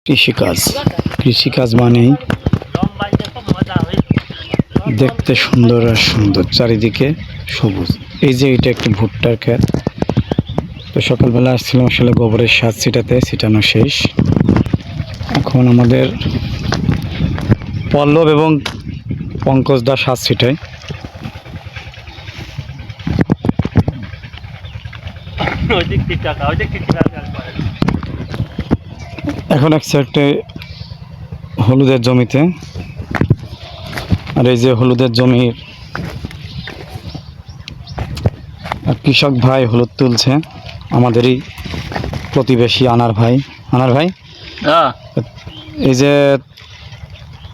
কৃষিকাজ কৃষিকাজ মানেই দেখতে সুন্দর আর সুন্দর, চারিদিকে সবুজ। এই যে এটা একটি ভুট্টার ক্ষেত। তো সকালবেলা আসছিলাম আসলে গোবরের সার ছিটানো শেষ। এখন আমাদের পল্লব এবং পঙ্কজ দা সার ছিটায়। এখন এক সাইডে হলুদের জমিতে, আর এই যে হলুদের জমির কৃষক ভাই হলুদ তুলছে, আমাদেরই প্রতিবেশী আনার ভাই। এই যে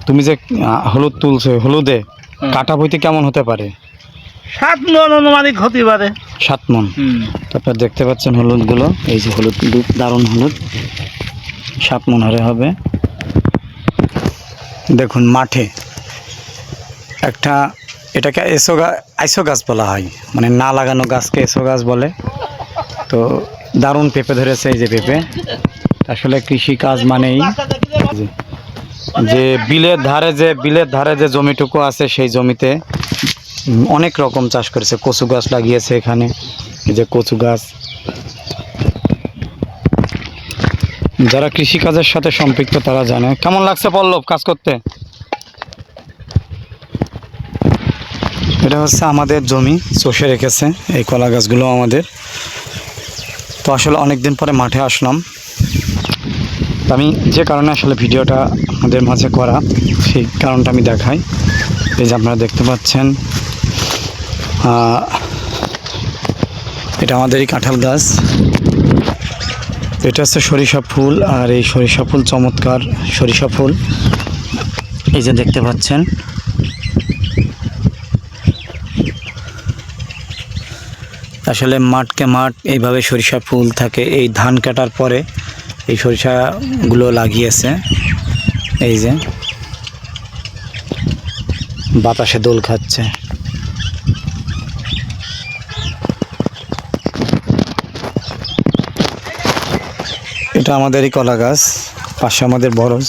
তুমি যে হলুদ তুলছো, হলুদে কাটা বইতে কেমন হতে পারে? 7 মণ অনুমানিক হতে পারে। 7 মণ। আপনারা দেখতে পাচ্ছেন হলুদগুলো, এই যে হলুদ, দারুণ হলুদ, 7 মণ হারে হবে। দেখুন মাঠে একটা, এটাকে আইসো গাছ বলা হয়, মানে না লাগানো গাছকে এসো গাছ বলে। তো দারুণ পেঁপে ধরেছে, এই যে পেঁপে। আসলে কৃষি কাজ মানেই যে বিলের ধারে যে জমিটুকু আছে, সেই জমিতে অনেক রকম চাষ করেছে। কচু গাছ লাগিয়েছে এখানে, এই যে কচু গাছ। যারা কৃষি কাজের সাথে সম্পৃক্ত তারা জানে। কেমন লাগছে পল্লব কাজ করতে? এটা হচ্ছে আমাদের জমি, চষে রেখেছে এই কলা গাছগুলো আমাদের। তো আসলে অনেক দিন পরে মাঠে আসলাম। আমি যে কারণে আসলে ভিডিওটা আমাদের মাঝে করা, সেই কারণটা আমি দেখাই। এই যে আপনারা দেখতে পাচ্ছেন, এটা আমাদেরই কাঁঠাল গাছ। এটা হচ্ছে সরিষা ফুল, আর এই সরিষা ফুল চমৎকার সরিষা ফুল, এই যে দেখতে পাচ্ছেন। আসলে মাঠকে মাঠ এইভাবে সরিষা ফুল থাকে। এই ধান কাটার পরে এই সরিষাগুলো লাগিয়েছে, এই যে বাতাসে দোল খাচ্ছে। এটা আমাদেরই কলা গাছ, পাশে আমাদের বরজ।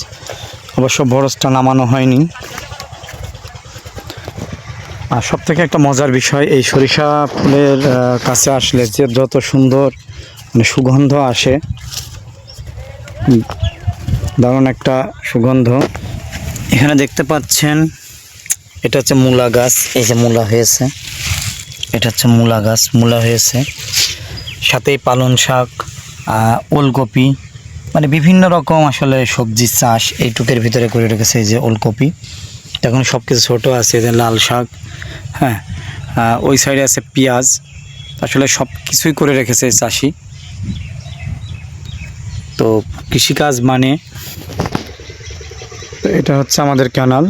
অবশ্য বরজটা নামানো হয়নি। আর সব থেকে একটা মজার বিষয়, এই সরিষা ফুলের কাছে আসলে যে যত সুন্দর মানে সুগন্ধ আসে, দারুণ একটা সুগন্ধ। এখানে দেখতে পাচ্ছেন এটা হচ্ছে মূলা গাছ, এই যে মূলা হয়েছে, এটা হচ্ছে মূলা গাছ, মূলা হয়েছে। সাথেই পালং শাক, ওলকপি, মানে বিভিন্ন রকম আসলে সবজির চাষ এইটুকের ভিতরে করে রেখেছে। এই যে ওলকপি, এখন সব কিছু ছোটো আছে। যে লাল শাক, হ্যাঁ, ওই সাইডে আছে পেঁয়াজ। আসলে সব কিছুই করে রেখেছে চাষি। তো কৃষিকাজ মানে এটা হচ্ছে আমাদের ক্যানাল,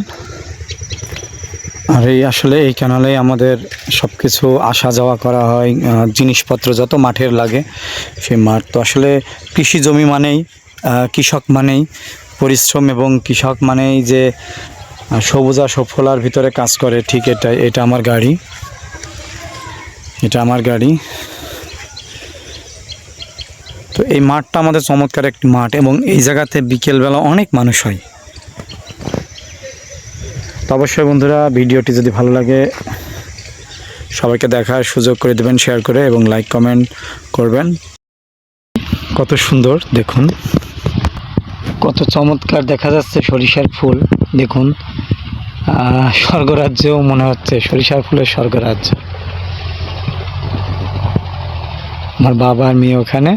আর এই আসলে এই ক্যানালে আমাদের সব কিছু আসা যাওয়া করা হয়, জিনিসপত্র যত মাঠের লাগে সেই মাঠ। তো আসলে কৃষি জমি মানেই কৃষক মানেই পরিশ্রম, এবং কৃষক মানেই যে সবুজা সফলার ভিতরে কাজ করে, ঠিক এটাই। এটা আমার গাড়ি, এটা আমার গাড়ি। তো এই মাঠটা আমাদের চমৎকার একটি মাঠ, এবং এই জায়গাতে বিকেলবেলা অনেক মানুষ হয়। তো অবশ্যই বন্ধুরা, ভিডিওটি যদি ভালো লাগে সবাইকে দেখার সুযোগ করে দেবেন, শেয়ার করে, এবং লাইক কমেন্ট করবেন। কত সুন্দর দেখুন, কত চমৎকার দেখা যাচ্ছে সরিষার ফুল। দেখুন, স্বর্গরাজ্যও মনে হচ্ছে, সরিষার ফুলের স্বর্গরাজ্য। আমার বাবা আর মেয়ে ওখানে।